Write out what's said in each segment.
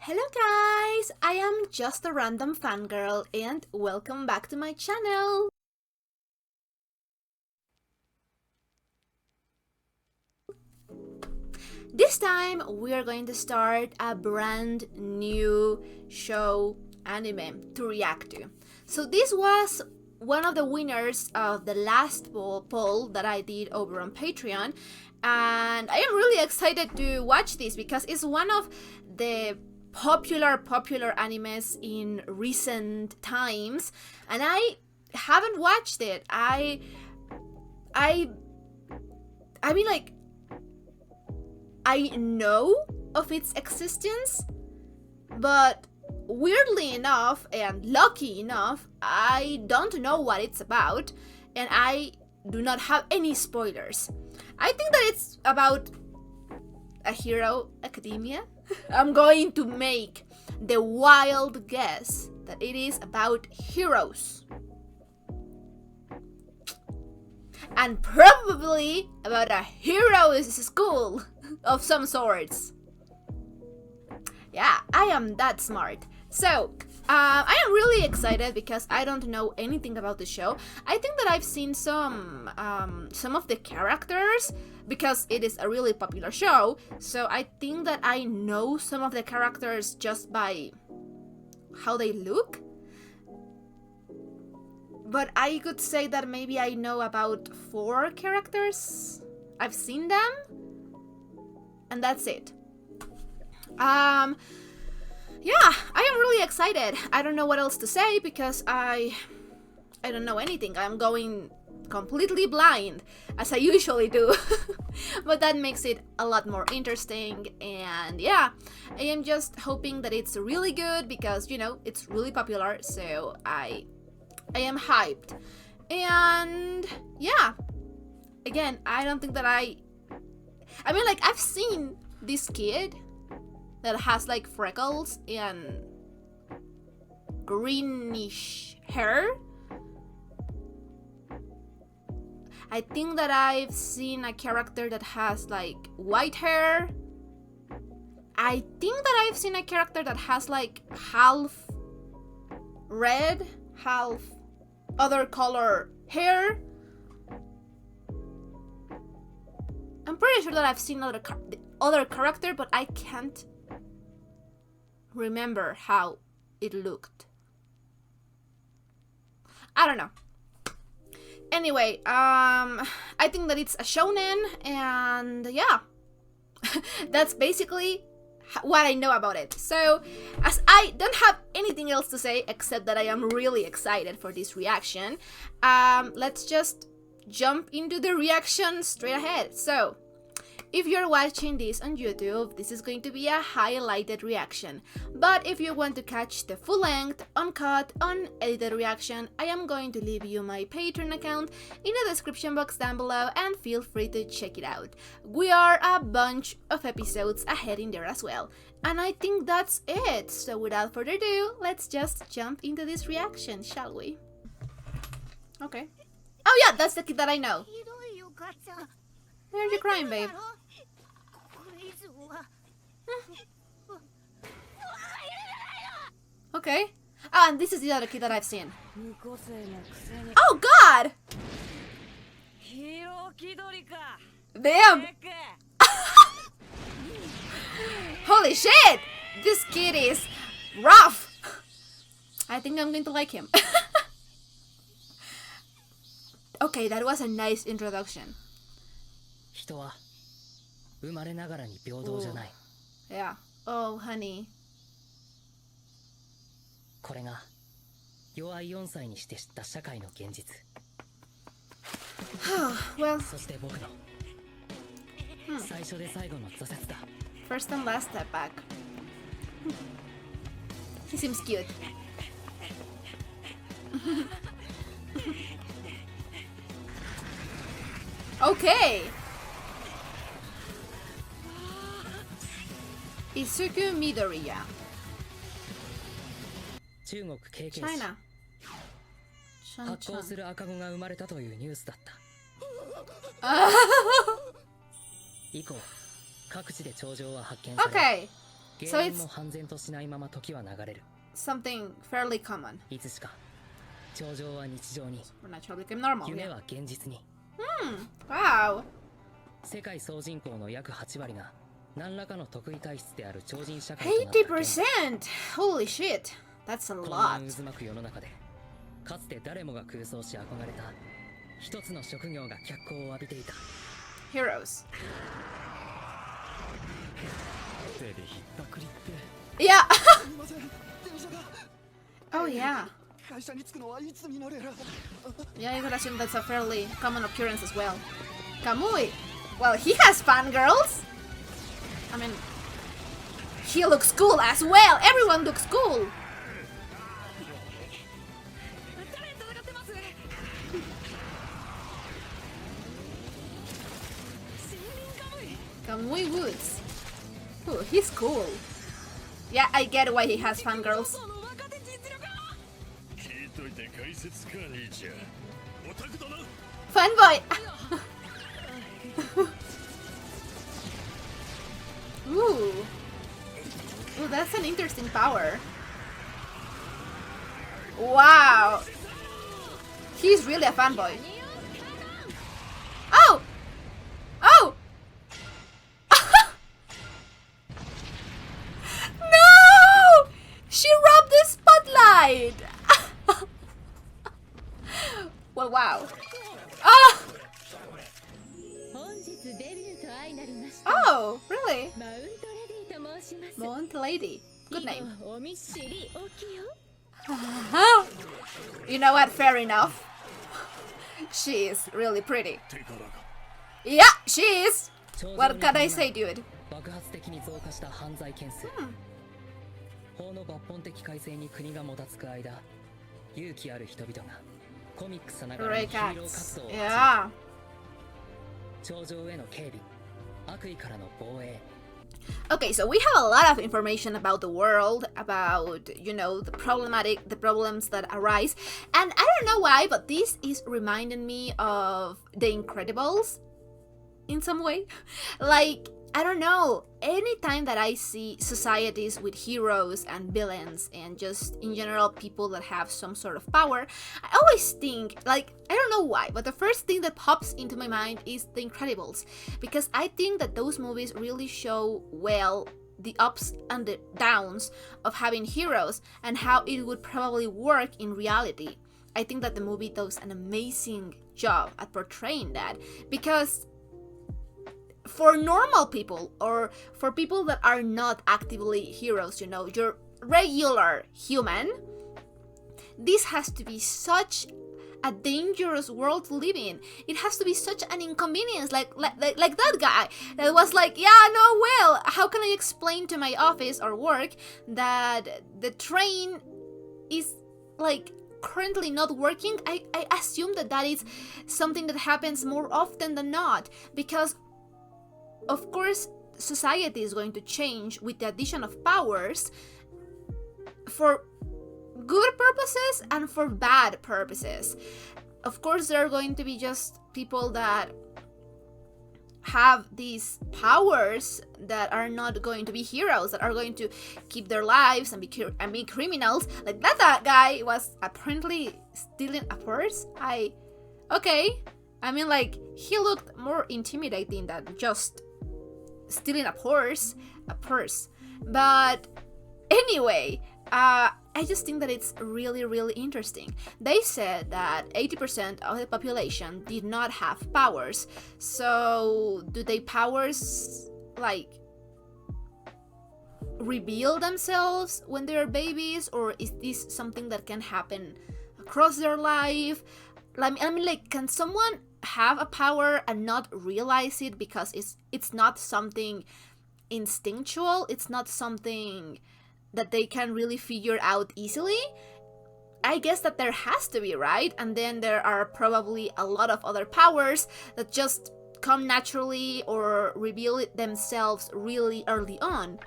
Hello guys, I am just a random fangirl and welcome back to my channel. This time we are going to start a brand new show anime to react to. So this was one of the winners of the last poll that I did over on Patreon, and I am really excited to watch this because it's one of the popular animes in recent times, and I haven't watched it. I mean, like, I know of its existence, but weirdly enough and lucky enough, I don't know what it's about, and I do not have any spoilers. I think that it's about a hero academia. I'm going to make the wild guess that it is about heroes. And probably about a heroes school of some sorts. Yeah, I am that smart. So, I am really excited because I don't know anything about the show. I think that I've seen some of the characters because it is a really popular show. So I think that I know some of the characters just by how they look. But I could say that maybe I know about 4 characters. I've seen them, and that's it. Yeah, I am really excited. I don't know what else to say because I don't know anything. I'm going completely blind, as I usually do. But that makes it a lot more interesting, and yeah, I am just hoping that it's really good because, you know, it's really popular, so I am hyped. And yeah, again, I don't think that I mean, like, I've seen this kid that has like freckles and greenish hair. I think that I've seen a character that has like white hair. I think that I've seen a character that has like half red, half other color hair. I'm pretty sure that I've seen other character, but I can't remember how it looked. I don't know. Anyway, I think that it's a shonen, and yeah, that's basically what I know about it. So, as I don't have anything else to say except that I am really excited for this reaction, let's just jump into the reaction straight ahead. So, if you're watching this on YouTube, this is going to be a highlighted reaction. But if you want to catch the full-length, uncut, unedited reaction, I am going to leave you my Patreon account in the description box down below, and feel free to check it out. We are a bunch of episodes ahead in there as well. And I think that's it. So without further ado, let's just jump into this reaction, shall we? Okay. Oh yeah, that's the kid that I know. Why are you crying, babe? Okay. Ah, and this is the other kid that I've seen. Oh god! Damn! Holy shit! This kid is rough! I think I'm going to like him. Okay, that was a nice introduction. Yeah. Oh, honey. Well, first and last step back. He seems cute. Okay. Isuku Midoriya. China. 発光する赤子が生まれたというニュースだった。以降、各地で頂上は発見され、Okay. So 原因 it's も判然としないまま時は流れる。 something fairly common. いつしか頂上は日常に、 Supernatural became normal. 夢 Yeah. は現実に。 Wow. 世界総人口の約8割が何らかの特異体質である超人社会となった現在、 80%! Holy shit. That's a 混 lot. 乱渦巻く世の中で、かつて誰もが空想し憧れた一つの職業が脚光を浴びていた。 Heroes. 手でひったくりって Yeah. すみません電車が Oh, yeah. 会社に着くのはいつになれら Yeah, you could assume that's a fairly common occurrence as well. Kamui. Well, he has fangirls. I mean, he looks cool as well. Everyone looks cool. Kamui Woods. Ooh, he's cool. Yeah, I get why he has fangirls. 聞いといて解説か兄ちゃんオタクだな Fanboy. Ooh. Ooh, that's an interesting power. Wow. He's really a fanboy. Oh! Oh! No! She rubbed the spotlight! Well, wow. Ah! 本日デビューと相なりました Oh, really? マウントレディと申します Mount Lady. Good name. お見知りおきよ You know what? Fair enough. She is really pretty. 手柄が Yeah, she is. 頂上に What can I 伴う say, dude? 爆発的に増加した犯罪件数、法の抜本的改正に国がもたつく間、勇気ある人々がコミックさながらの Great ヒーロー cats. 活動を Yeah. 頂上への警備、悪意からの防衛、 Okay, so we have a lot of information about the world, about, you know, the problems that arise. And I don't know why, but this is reminding me of The Incredibles in some way. Like, I don't know, anytime that I see societies with heroes and villains and just in general people that have some sort of power, I always think, like, I don't know why, but the first thing that pops into my mind is The Incredibles, because I think that those movies really show well the ups and the downs of having heroes and how it would probably work in reality. I think that the movie does an amazing job at portraying that, because for normal people or for people that are not actively heroes, you know, your regular human, this has to be such a dangerous world to live in. It has to be such an inconvenience, like that guy that was like, yeah, no, well, how can I explain to my office or work that the train is like currently not working? I assume that is something that happens more often than not, because of course society is going to change with the addition of powers for good purposes and for bad purposes. Of course, there are going to be just people that have these powers that are not going to be heroes, that are going to keep their lives and be criminals. Like that guy was apparently stealing a purse. Okay. I mean, like, he looked more intimidating than just stealing a purse. But anyway, I just think that it's really, really interesting. They said that 80% of the population did not have powers. So, do they powers, like, reveal themselves when they're babies? Or is this something that can happen across their life? I mean, like, can someone have a power and not realize it because it's not something instinctual? It's not something that they can really figure out easily? I guess that there has to be, right? And then there are probably a lot of other powers that just come naturally or reveal themselves really early on,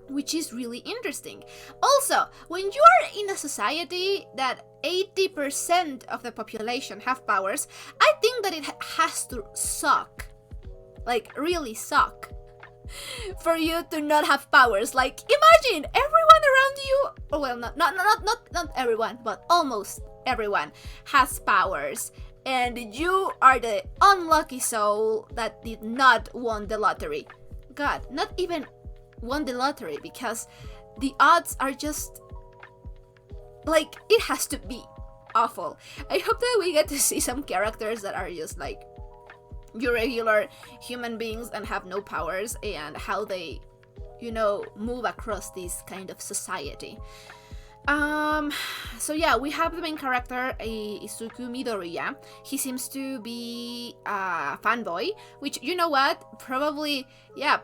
which is really interesting. Also, when you're in a society that 80% of the population have powers, I think that it has to suck. Like, really suck. for you to not have powers. Like, imagine everyone around you, or well, not everyone, but almost everyone has powers, and you are the unlucky soul that did not won the lottery. God, not even won the lottery, because the odds are just like, it has to be awful. I hope that we get to see some characters that are just like your regular human beings and have no powers, and how they, you know, move across this kind of society. So yeah, we have the main character, Izuku Midoriya. He seems to be a fanboy, which, you know what, probably, yeah,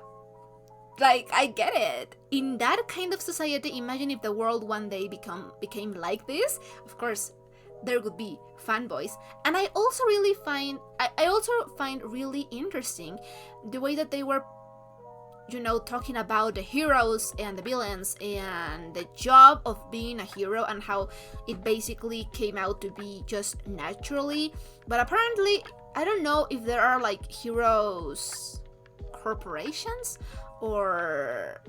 like, I get it. In that kind of society, imagine if the world one day became like this. Of course, there would be fanboys. And I also find really interesting the way that they were, you know, talking about the heroes and the villains and the job of being a hero, and how it basically came out to be just naturally. But apparently, I don't know if there are like heroes corporations, or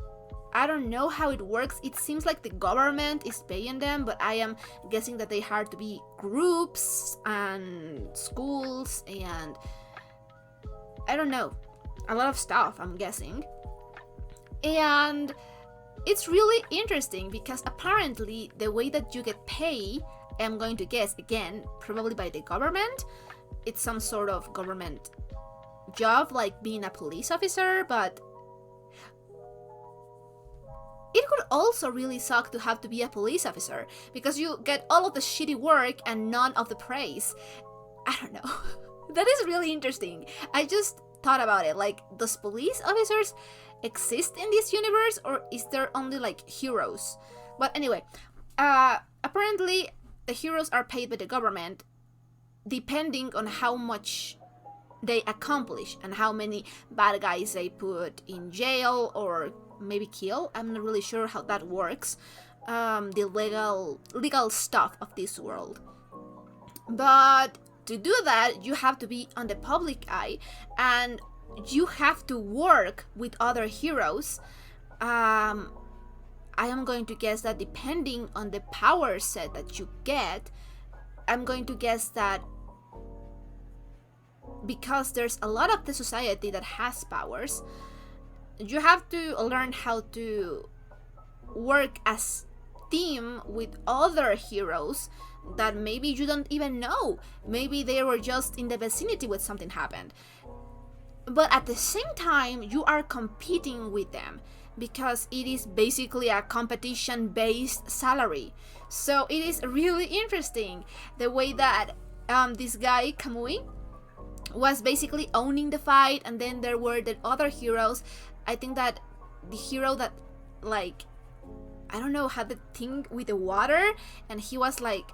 I don't know how it works. It seems like the government is paying them, but I am guessing that they have to be groups and schools and I don't know, a lot of stuff, I'm guessing. And it's really interesting because apparently the way that you get paid, I'm going to guess again, probably by the government. It's some sort of government job, like being a police officer, but it could also really suck to have to be a police officer, because you get all of the shitty work and none of the praise. I don't know. That is really interesting. I just thought about it, like, does police officers exist in this universe, or is there only like heroes? But anyway, apparently the heroes are paid by the government depending on how much they accomplish and how many bad guys they put in jail or maybe kill. I'm not really sure how that works, the legal stuff of this world. But to do that, you have to be on the public eye, and you have to work with other heroes. I am going to guess that depending on the power set that you get, I'm going to guess that because there's a lot of the society that has powers, you have to learn how to work as team with other heroes that maybe you don't even know. Maybe they were just in the vicinity when something happened. But at the same time, you are competing with them because it is basically a competition-based salary. So it is really interesting the way that this guy, Kamui, was basically owning the fight, and then there were the other heroes. I think that the hero that, like, I don't know, had the thing with the water, and he was like,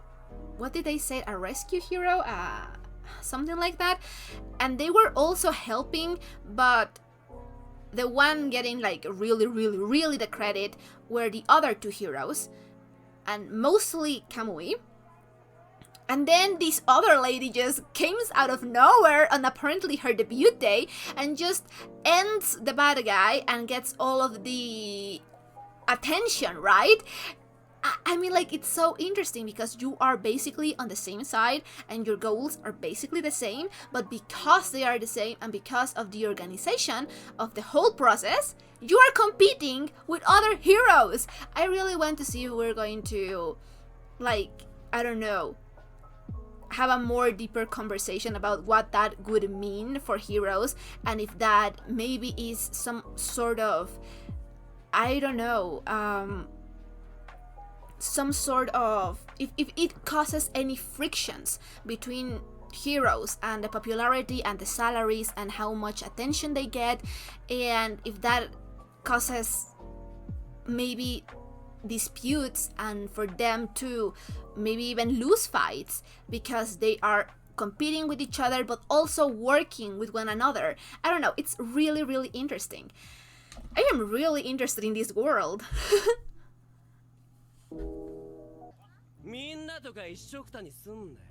what did they say, a rescue hero? Something like that. And they were also helping, but the one getting like really the credit were the other two heroes, and mostly Kamui. And then this other lady just comes out of nowhere on apparently her debut day and just ends the bad guy and gets all of the attention, right? I mean, like, it's so interesting because you are basically on the same side and your goals are basically the same, but because they are the same and because of the organization of the whole process, you are competing with other heroes. I really want to see if we're going to, like, I don't know, have a more deeper conversation about what that would mean for heroes, and if that maybe is some sort of, I don't know, some sort of, if it causes any frictions between heroes and the popularity and the salaries and how much attention they get, and if that causes maybe disputes and for them to maybe even lose fights because they are competing with each other but also working with one another. I don't know, it's really interesting. I am really interested in this world. みんなとか一緒くたにすんなよ。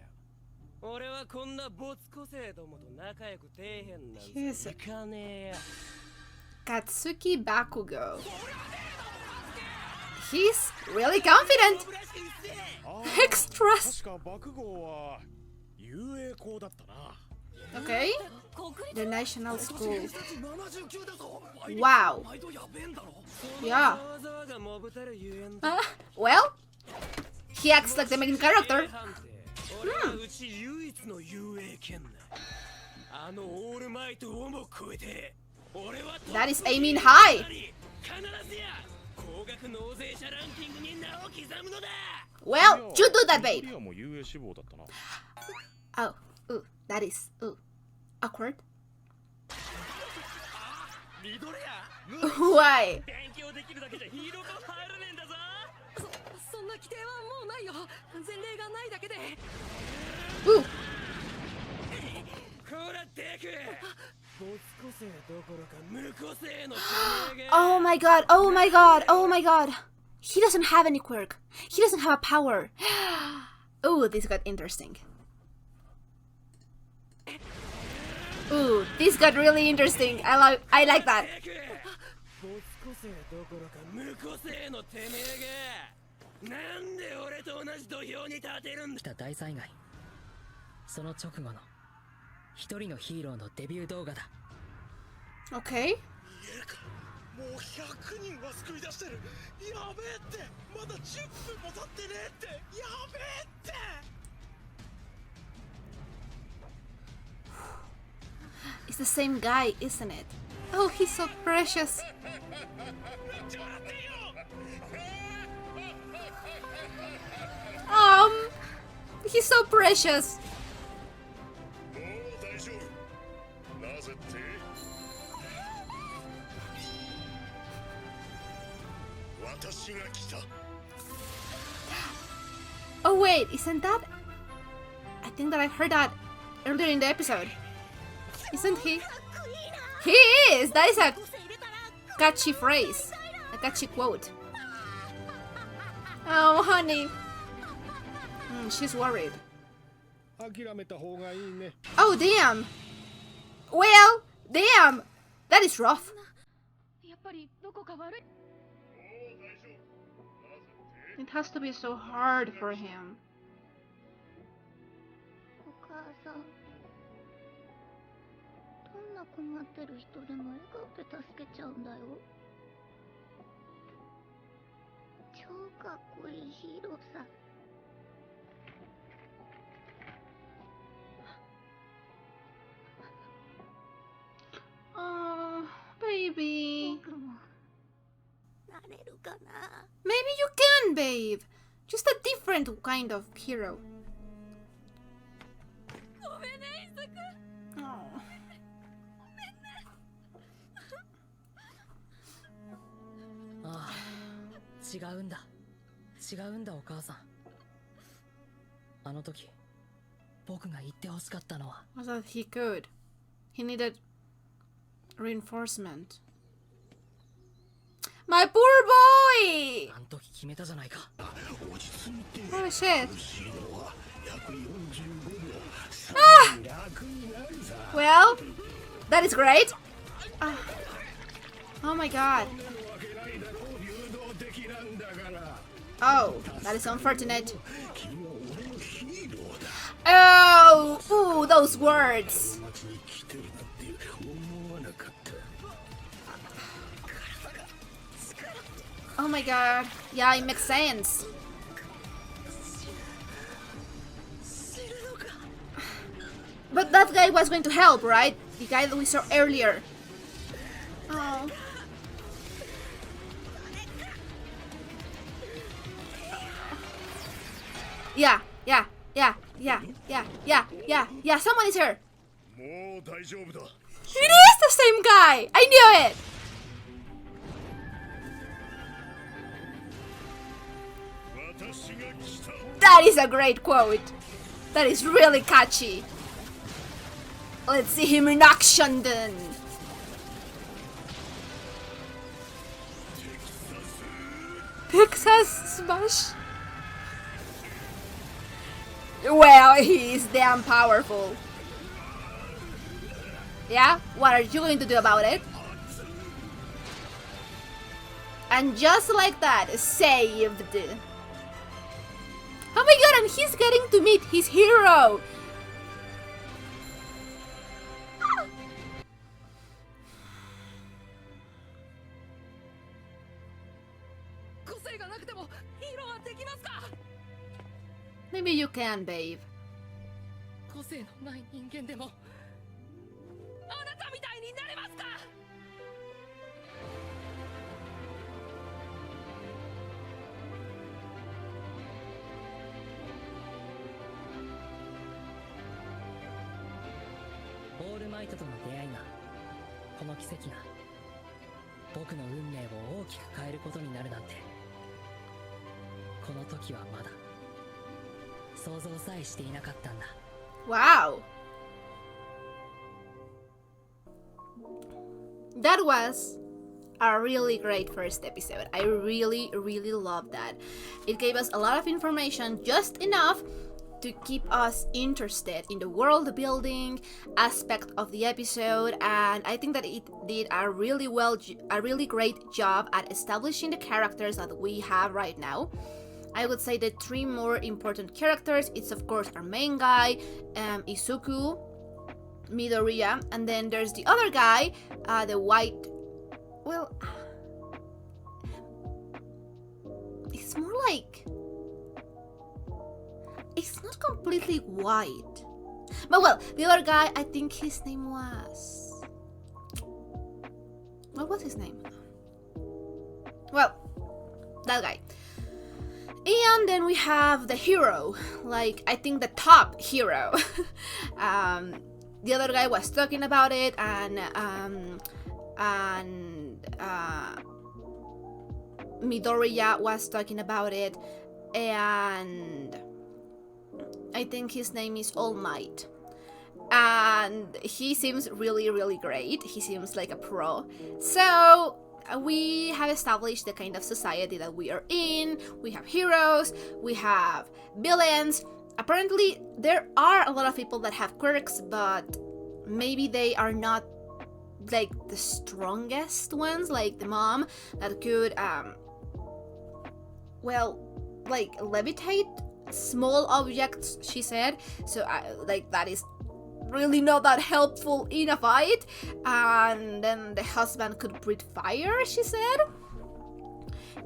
俺はこんな没個性どもと仲良く底辺なんていかねえや。Katsuki Bakugo. He's really confident. Extras. 確か爆豪は遊泳校だったな。 Okay. The National School. Wow. Yeah. Well, he acts like the main character. Hmm. That is aiming high. Well, you do that, babe. リアも遊泳志望だったな。 Oh, ooh, that is awkward. Why? そんな規定はもうないよ。前例がないだけで。 Ooh. こらデク。没個性どころか無個性のてめえが。 Oh my god, oh my god, oh my god. He doesn't have any quirk. He doesn't have a power. Ooh, this got interesting. Ooh, this got really interesting. I like that. 没個性どころか無個性のてめえが。なんで俺と同じ土俵に立てるんだ。来た大災害、その直後の一人のヒーローのデビュー動画だ。 Okay. もう100人は救い出してる。やべえって。まだ10分も経ってねえって。やべえって。 It's the same guy, isn't it? Oh, he's so precious. He's so precious. もう大丈夫。なぜって。私が来た。 Oh wait, isn't that? I think that I heard that earlier in the episode. Isn't he? He is! That is a catchy phrase. A catchy quote. Oh, honey. She's worried. 諦めた方がいいね。 Oh, damn. Well, damn. That is rough. やっぱりどこか悪い。 It has to be so hard for him. お母さん、どんな困ってる人でも笑顔で助けちゃうんだよ。超かっこいいヒーローさ。 Oh, baby. 僕もなれるかな。 Maybe you can, babe. Just a different kind of hero. ごめんね、イサク。 Oh. ああ、違うんだ。違うんだお母さん。あの時、僕が言ってほしかったのは。 I thought he could. He needed reinforcement. My poor boy! あの時決めたじゃないか。 Oh shit. Well, that is great. Oh my god. Oh, that is unfortunate. Oh, ooh, those words. Oh my god. Yeah, it makes sense. But that guy was going to help, right? The guy that we saw earlier. Oh. Yeah, someone is here. もう大丈夫だ。 It is the same guy! I knew it! 私が来た。 That is a great quote. That is really catchy. Let's see him in action then. Texas Smash? Well, he is damn powerful. Yeah? What are you going to do about it? And just like that, saved. Oh my god, and he's getting to meet his hero! Maybe you can, babe. 個性のない人間でもあなたみたいになれますか。オールマイトとの出会いが、この奇跡が僕の運命を大きく変えることになるなんて、この時はまだ想像さえしていなかったんだ。 Wow. That was a really great first episode. I really loved that. It gave us a lot of information, just enough to keep us interested in the world building aspect of the episode, and I think that it did a really great job at establishing the characters that we have right now. I would say the three more important characters, it's of course our main guy, Izuku, Midoriya, and then there's the other guy, the white, well, it's more like, it's not completely white, but well, the other guy, I think his name was, what was his name? Well, that guy. And then we have the hero, like I think the top hero. The other guy was talking about it, and Midoriya was talking about it, and I think his name is All Might. And he seems really great. He seems like a pro. So we have established the kind of society that we are in. We have heroes, we have villains. Apparently, there are a lot of people that have quirks, but maybe they are not like the strongest ones, like the mom that could, well, like levitate small objects, she said. So, like, that is really not that helpful in a fight. And then the husband could breathe fire, she said.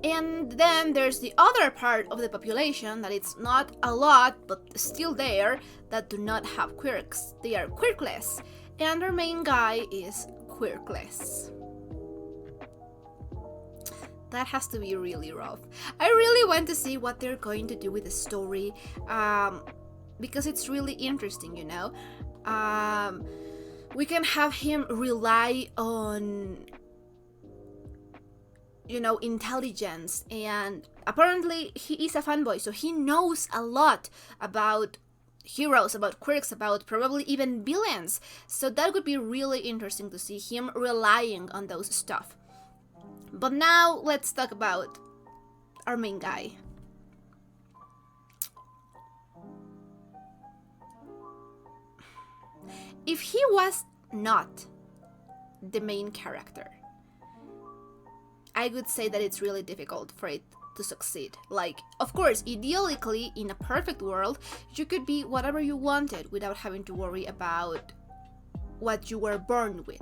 And then there's the other part of the population that it's not a lot, but still there, that do not have quirks. They are quirkless. And our main guy is quirkless. That has to be really rough. I really want to see what they're going to do with the story, because it's really interesting, you know. We can have him rely on, you know, intelligence, and apparently he is a fanboy, so he knows a lot about heroes, about quirks, about probably even villains. So that would be really interesting to see him relying on those stuff. But now let's talk about our main guy. If he was not the main character, I would say that it's really difficult for it to succeed. Like, of course, ideally, in a perfect world, you could be whatever you wanted without having to worry about what you were born with.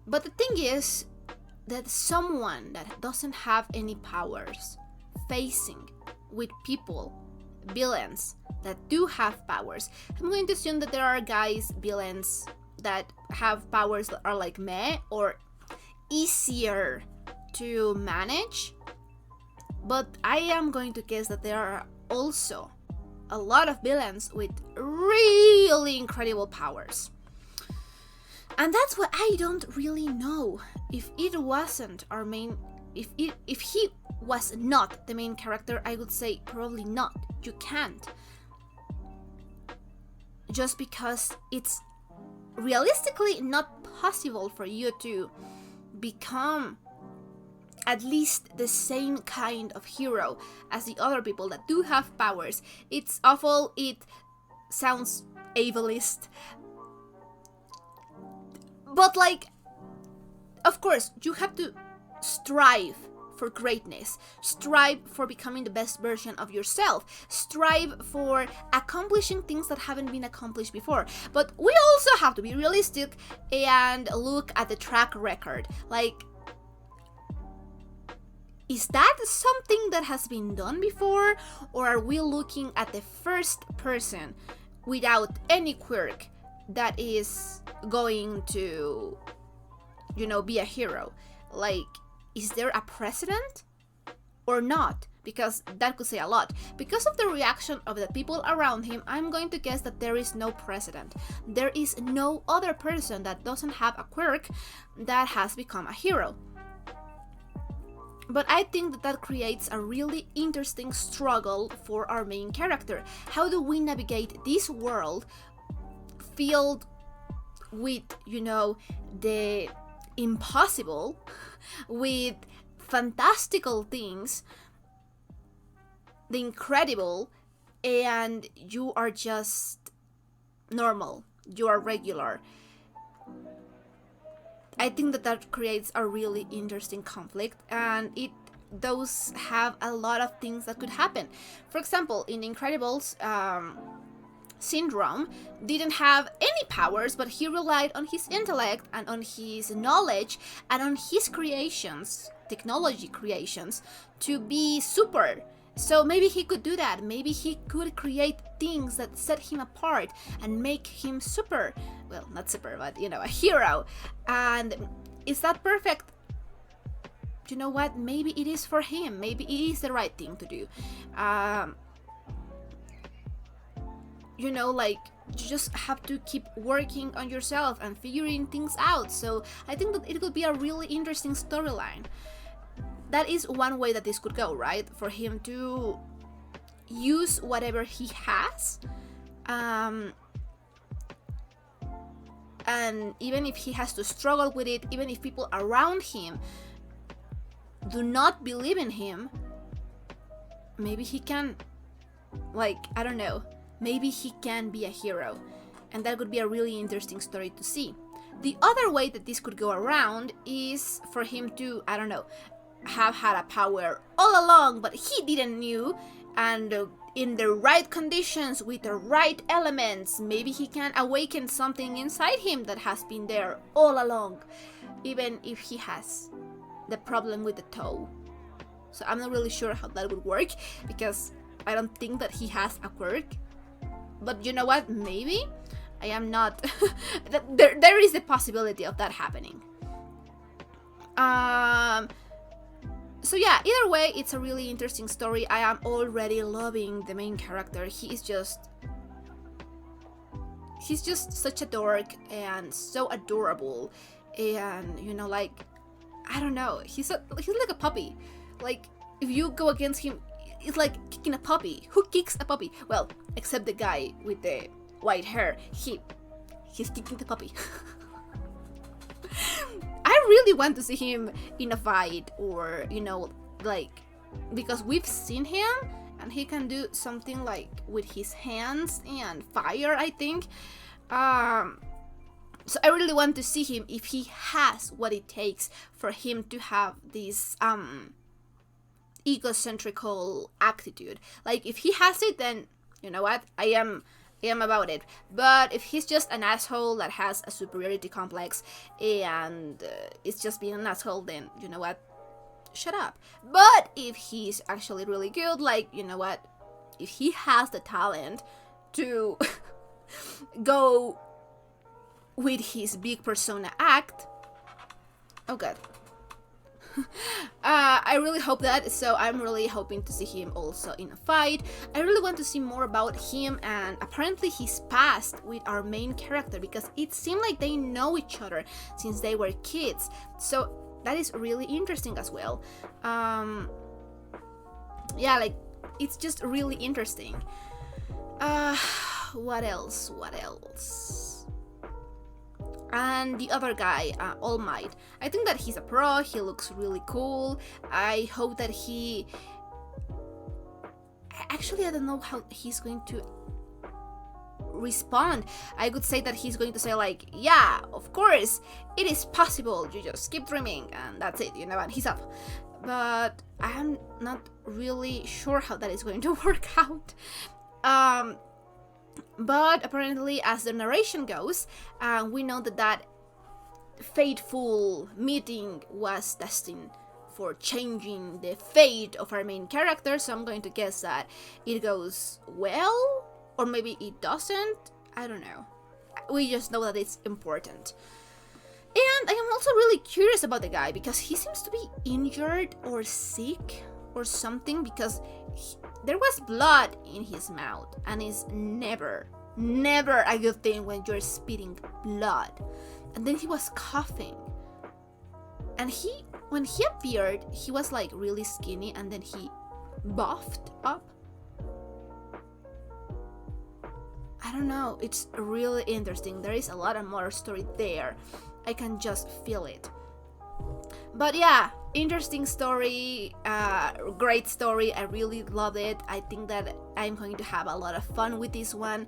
But the thing is that someone that doesn't have any powers facing with people, villains that do have powers. I'm going to assume that there are guys, villains that have powers that are like meh or easier to manage. But I am going to guess that there are also a lot of villains with really incredible powers. And that's what I don't really know. If it wasn't our main, if he was not the main character, I would say probably not. You can't. Just because it's realistically not possible for you to become at least the same kind of hero as the other people that do have powers. It's awful, it sounds ableist. But like, of course, you have to strive for greatness. Strive for becoming the best version of yourself. Strive for accomplishing things that haven't been accomplished before. But we also have to be realistic and look at the track record. Like, is that something that has been done before? Or are we looking at the first person without any quirk that is going to, you know, be a hero? Like, is there a precedent or not? Because that could say a lot. Because of the reaction of the people around him, I'm going to guess that there is no precedent. There is no other person that doesn't have a quirk that has become a hero. But I think that that creates a really interesting struggle for our main character. How do we navigate this world filled with, you know, the impossible, with fantastical things, the incredible, and you are just normal, you are regular? I think that that creates a really interesting conflict, and it does have a lot of things that could happen. For example, in Incredibles, Syndrome didn't have any powers, but he relied on his intellect and on his knowledge and on his creations, technology creations, to be super. So maybe he could do that. Maybe he could create things that set him apart and make him super. Well, not super, but, you know, a hero. And is that perfect? You know what? Maybe it is for him. Maybe it is the right thing to do. You know, like, you just have to keep working on yourself and figuring things out. So I think that it could be a really interesting storyline. That is one way that this could go, right? For him to use whatever he has, and even if he has to struggle with it, even if people around him do not believe in him, maybe he can, like, I don't know, maybe he can be a hero. And that would be a really interesting story to see. The other way that this could go around is for him to, I don't know, have had a power all along, but he didn't knew, and in the right conditions with the right elements, maybe he can awaken something inside him that has been there all along, even if he has the problem with the toe. So I'm not really sure how that would work, because I don't think that he has a quirk. But you know what? Maybe I am not. there is the possibility of that happening. So yeah, either way, it's a really interesting story. I am already loving the main character. He's just such a dork and so adorable, and, you know, like, I don't know, he's like a puppy. Like, if you go against him, it's like kicking a puppy. Who kicks a puppy? Well, except the guy with the white hair. He's kicking the puppy. I really want to see him in a fight, or, you know, like, because we've seen him and he can do something like with his hands and fire, I think. So I really want to see him if he has what it takes for him to have this egocentrical attitude. Like, if he has it, then, you know what, I am about it. But if he's just an asshole that has a superiority complex and it's just being an asshole, then, you know what, shut up. But if he's actually really good, like, you know what, if he has the talent to go with his big persona act, oh god, I really hope that. So I'm really hoping to see him also in a fight. I really want to see more about him and apparently his past with our main character, because it seemed like they know each other since they were kids. So that is really interesting as well. Yeah, like, it's just really interesting. What else? And the other guy, All Might. I think that he's a pro. He looks really cool. I hope that he... Actually, I don't know how he's going to respond. I could say that he's going to say, like, yeah, of course, it is possible. You just keep dreaming, and that's it, you know, and he's up. but I'm not really sure how that is going to work out. But apparently, as the narration goes, we know that fateful meeting was destined for changing the fate of our main character, so I'm going to guess that it goes well, or maybe it doesn't. I don't know. We just know that it's important. And I am also really curious about the guy, because he seems to be injured or sick or something, because there was blood in his mouth, and it's never a good thing when you're spitting blood. And then he was coughing, and when he appeared, he was like really skinny, and then he buffed up. I don't know, it's really interesting. There is a lot of more story there. I can just feel it. But yeah, interesting story, great story. I really love it. I think that I'm going to have a lot of fun with this one.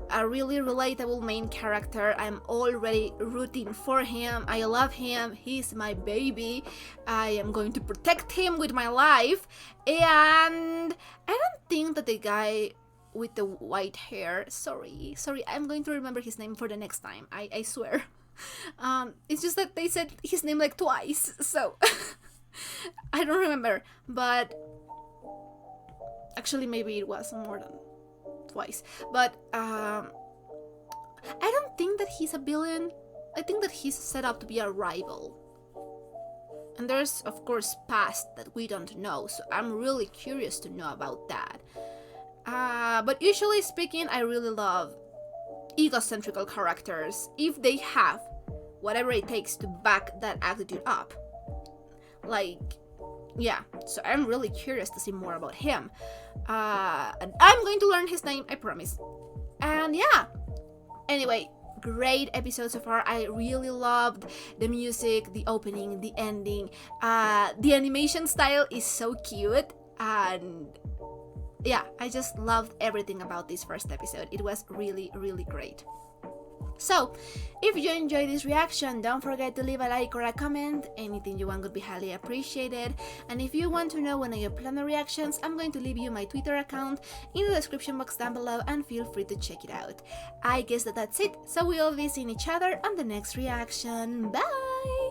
A really relatable main character. I'm already rooting for him. I love him. He's my baby. I am going to protect him with my life. And I don't think that the guy with the white hair, sorry, I'm going to remember his name for the next time. I swear. It's just that they said his name like twice, so I don't remember, but actually maybe it was more than twice. But I don't think that he's a villain. I think that he's set up to be a rival, and there's of course past that we don't know, so I'm really curious to know about that. But usually speaking, I really love egocentrical characters if they have whatever it takes to back that attitude up. Like, yeah, so I'm really curious to see more about him. And I'm going to learn his name, I promise. And yeah, anyway, great episode so far. I really loved the music, the opening, the ending. The animation style is so cute, and yeah, I just loved everything about this first episode. It was really, really great. So, if you enjoyed this reaction, don't forget to leave a like or a comment. Anything you want would be highly appreciated. And if you want to know when I upload my reactions, I'm going to leave you my Twitter account in the description box down below, and feel free to check it out. I guess that's it, so we'll be seeing each other on the next reaction. Bye!